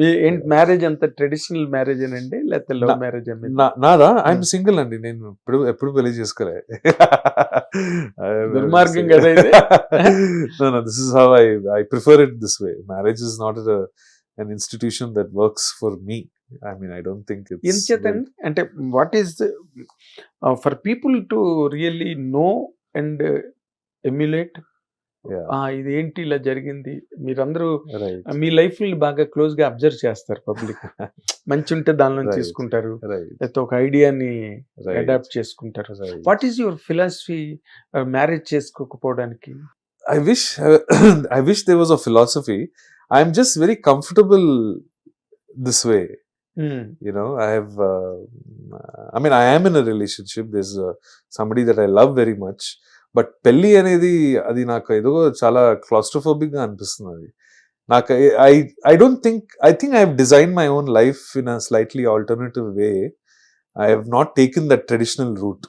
మీ ఏంటి మ్యారేజ్ అంత traditional marriage అండి లేకపోతే లవ్ మ్యారేజ్? నాదా ఐఎమ్ సింగిల్ అండి. నేను ఎప్పుడు పెళ్లి చేసుకోలే. దుర్మార్గం కదా ఇది. This is how I prefer it this way. Marriage is not an institution that works for me. I mean, I don't think it's ఎంచేతండి అంటే what is for people to really know and emulate ఇది ఏంటి ఇలా జరిగింది. మీరందరూ మీ life ని బాగా close గా అబ్జర్వ్ చేస్తారు. పబ్లిక్ మంచి ఉంటే దానిలో తీసుకుంటారు, లేకపోతే ఒక ఐడియాని అడాప్ట్ చేసుకుంటారు. What is your philosophy marriage చేసుకోకపోవడానికి? I wish there was a philosophy. I'm just very comfortable this way. You know, I am in a relationship. There's somebody that I love very much. But పెళ్ళి అనేది అది నాకు ఏదో చాలా claustrophobic గా అనిపిస్తుంది. నాకు I don't think I have design my own life in a slightly alternative way. I have not taken that traditional route.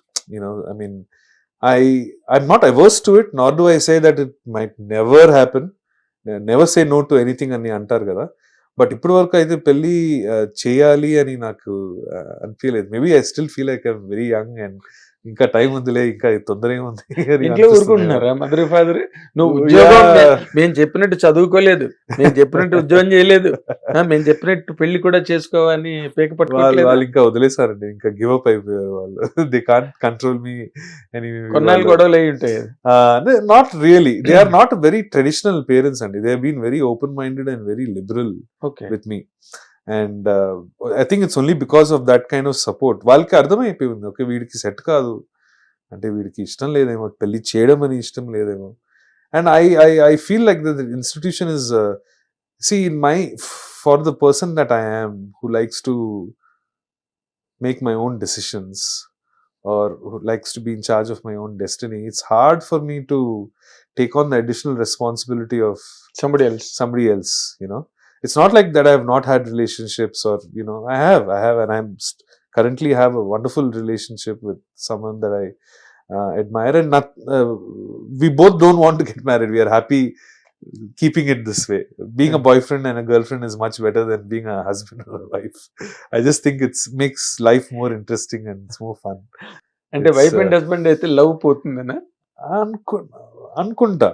I'm not averse to it, nor do I say that it might never happen. Never say no to anything అని అంటారు కదా. But ఇప్పటి వరకు అయితే పెళ్ళి చేయాలి అని నాకు అనిపించలేదు. Maybe I still feel like I'm very young and ఇంకా టైం ఉందిలే, ఇంకా తొందర ఏముంది. ఇంట్లో ఊరుకుంటున్నారా మదర్ ఫాదర్? నువ్వు ఉద్యోగం మేము చెప్పినట్టు చదువుకోలేదు, మేము చెప్పినట్టు ఉద్యోగం చేయలేదు, మేము చెప్పినట్టు పెళ్లి కూడా చేసుకోవాలని పేక పట్టుకోవాలి. వాళ్ళు ఇంకా వదిలేసారండి, ఇంకా గివ్ అప్ అయిపోయారు వాళ్ళు. దే కాంట్ కంట్రోల్ మీ అని. కొన్నాళ్ళు గొడవలు అయి ఉంటాయి. Not really, they are not very traditional parents అండి. They have been very open minded and very liberal with me. And I think it's only because of that kind of support. వాళ్ళకి అర్థమైపోయింది, okay వీడికి set కాదు అంటే, వీడికి ఇష్టం లేదేమో, పెళ్లి చేయడం అని ఇష్టం లేదేమో. And I feel like the institution is for the person that I am, who likes to make my own decisions or who likes to be in charge of my own destiny, it's hard for me to take on the additional responsibility of somebody else, you know. It's not like that I have not had relationships, or I have, and I'm currently have a wonderful relationship with someone that I admire, and we both don't want to get married. We are happy keeping it this way. Being a boyfriend and a girlfriend is much better than being a husband or a wife. I just think it makes life more interesting and it's more fun. అంటే wife and husband అయితే love పోతుందనా? అనుకుంటా.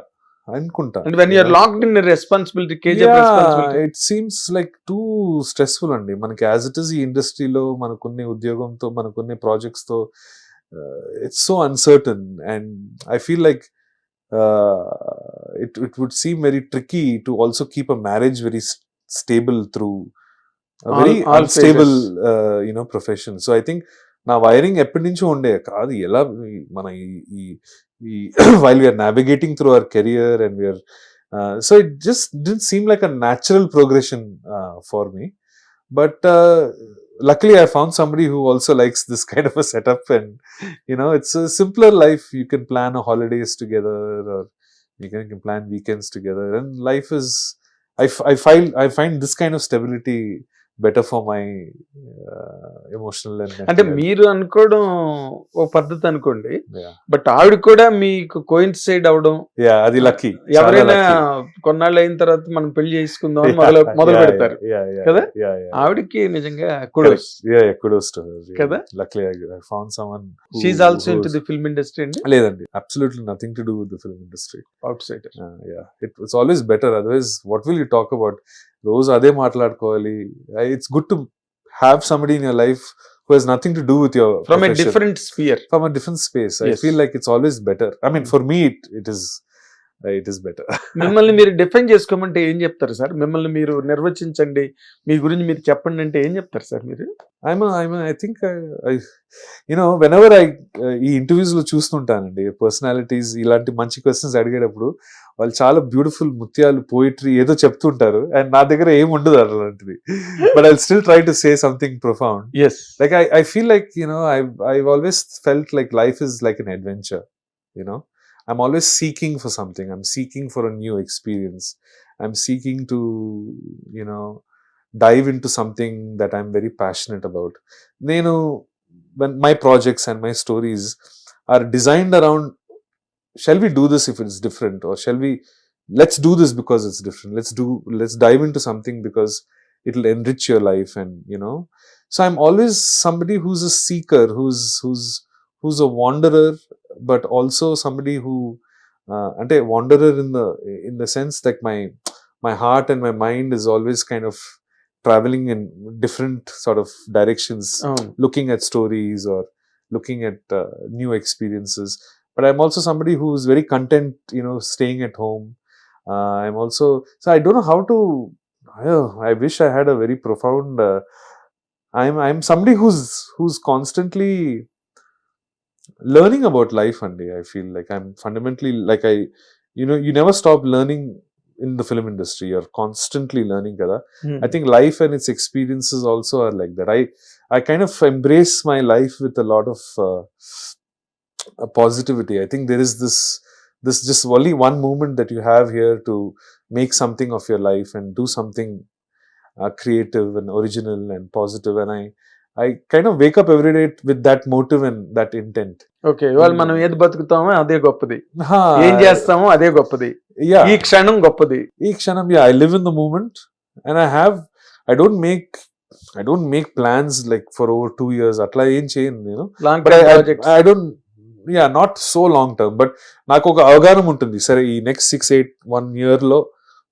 And when you are locked in a responsibility, cage of responsibility, it seems like too stressful అండి. మనకి as it is ఈ ఇండస్ట్రీలో మనకున్న ఉద్యోగంతో, మనకున్న projects తో, it's so uncertain, and I feel like it would seem very tricky to also keep a marriage very stable through a very unstable profession. So I think నా wiring ఎప్పటి నుంచో ఉండే కాదు. ఎలా మన while we are navigating through our career and we are so it just didn't seem like a natural progression for me. But luckily I found somebody who also likes this kind of a setup, and it's a simpler life. You can plan holidays together, or you can plan weekends together, and life is I find this kind of stability better for my emotional and mental. అంటే మీరు అనుకోవడం ఓ పద్ధతి అనుకోండి, but ఆవిడ కూడా మీకు coincide అవడం, అది లక్కీ. ఎవరైనా కొన్నాళ్ళు అయిన తర్వాత మనం పెళ్లి చేసుకుందాం అని మొదలు పెడతారు కదా. ఆవిడకి నిజంగా కుడోస్ కదా. Luckily I found someone she is also into the film industry అండి? లేదండి, absolutely nothing to do with the film industry. Outsider. It's always better, otherwise what will you talk about? రోజు అదే మాట్లాడుకోవాలి. It's good to have somebody in your life who has nothing to do with your from profession. A different sphere, from a different space. Yes. I feel like it's always better. I mean, for me it is better. మిమ్మల్ని మీరు define చేసుకోమంటే ఏం చెప్తారు sir? మిమ్మల్ని మీరు నిర్వచించండి, మీ గురించి మీరు చెప్పండి అంటే ఏం చెప్తారు సార్ మీరు? I think whenever ఈ ఇంటర్వ్యూస్ లో చూస్తుంటానండి పర్సనాలిటీస్ ఇలాంటి మంచి క్వశ్చన్స్ అడిగేటప్పుడు వాళ్ళు చాలా బ్యూటిఫుల్ ముత్యాలు, పోయిటరీ ఏదో చెప్తుంటారు, అండ్ నా దగ్గర ఏం ఉండదు అలాంటిది. But I still try to say something profound. Like I feel like I've always felt like life is like an adventure. I'm always seeking for something. I'm seeking for a new experience. I'm seeking to dive into something that I'm very passionate about. When my projects and my stories are designed around, shall we do this if it's different, or let's do this because it's different. Let's dive into something because it'll enrich your life, and so I'm always somebody who's a seeker, who's a wanderer, but also somebody who ante wanderer in the sense that my heart and my mind is always kind of traveling in different sort of directions, looking at stories or looking at new experiences. But I'm also somebody who's very content, staying at home. I'm also, so I don't know how to, I wish I had a very profound, I'm somebody who's constantly learning about life, and I feel like I'm fundamentally, like you never stop learning in the film industry. You're constantly learning, kada. I think life and its experiences also are like that. I kind of embrace my life with a lot of positivity. I think there is this just only one moment that you have here to make something of your life and do something creative and original and positive, and I kind of wake up every day with that motive and that intent. Okay, ఇవాళ మనం ఏది బతుకుతామో అదే గొప్పది, ఏం చేస్తామో అదే గొప్పది, ఈ క్షణం గొప్పది. ఈ క్షణం, I live in the moment, and I don't make plans like for over 2 years. Atla ఏం చేయను, long but projects. I don't, not so long term, but నాకు ఒక అవగాహన ఉంటుంది, సరే ఈ నెక్స్ట్ 6-8 1 year లో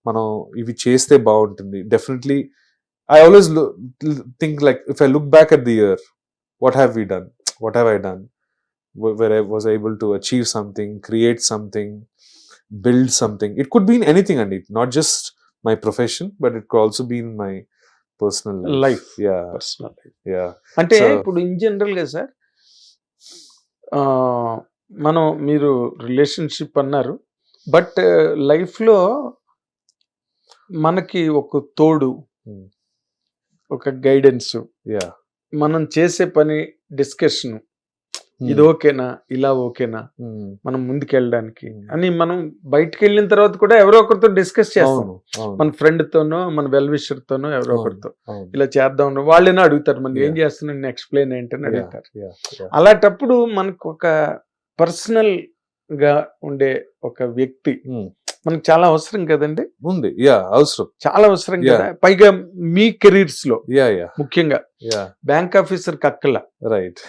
మనం ఇవి చేస్తే బాగుంటుంది. Definitely I always think, like, if I look back at the year, what have we done? What have I done? Where I was able to achieve something, create something, build something. It could be in anything, and not just my profession, but it could also be in my personal life. Yeah. Personal life. Yeah. అంటే ఇప్పుడు in general గా sir, మనం మీరు relationship అన్నారు, but లైఫ్లో మనకి ఒక తోడు, ఒక గైడెన్స్, మనం చేసే పని డిస్కషన్, ఇది ఓకేనా, ఇలా ఓకేనా, మనం ముందుకు వెళ్ళడానికి అని మనం బయటకు వెళ్ళిన తర్వాత కూడా ఎవరో ఒకరితో డిస్కస్ చేస్తాం. మన ఫ్రెండ్ తోనో, మన వెల్ విషర్ తోనో, ఎవరో ఒకరితో ఇలా చేద్దాం, వాళ్ళేనో అడుగుతారు, మనం ఏం చేస్తున్నాం, నేను ఎక్స్ప్లెయిన్ ఏంటని అడుగుతారు. అలాంటప్పుడు మనకు ఒక పర్సనల్ గా ఉండే ఒక వ్యక్తి మనకు చాలా అవసరం కదండి. ఉంది, అవసరం, చాలా అవసరం కదా. పైగా మీ కెరీర్స్ లో ముఖ్యంగా బ్యాంక్ ఆఫీసర్ కక్కల, రైట్,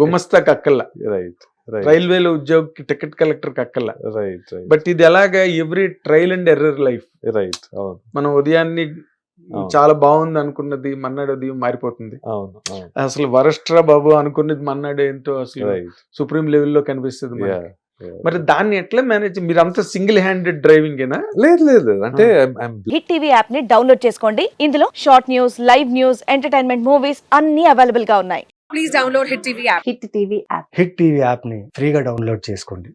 గుమస్తా కక్కల, రైట్, రైల్వేలో ఉద్యోగి, టికెట్ కలెక్టర్ కక్కల, రైట్. బట్ ఇది ఎలాగా every trial and error life. Right. మనం ఉదయాన్ని చాలా బాగుంది అనుకున్నది మన్నాడు ఉదయం మారిపోతుంది. అసలు వరస్ట్రా బాబు అనుకున్నది మన్నాడు ఏంటో అసలు సుప్రీం లెవెల్లో కనిపిస్తుంది. మరి దాన్ని ఎట్లా మేనేజ్, మీరు అంత సింగిల్ హ్యాండెడ్ డ్రైవింగ్ ఏనా? లేదు, అంటే హిట్ టీవీ యాప్ ని డౌన్లోడ్ చేసుకోండి. ఇందులో short news, live news, entertainment movies అన్ని అవైలబుల్ గా ఉన్నాయి. Please download hit TV app. Hit TV app ని ఫ్రీగా డౌన్లోడ్ చేసుకోండి.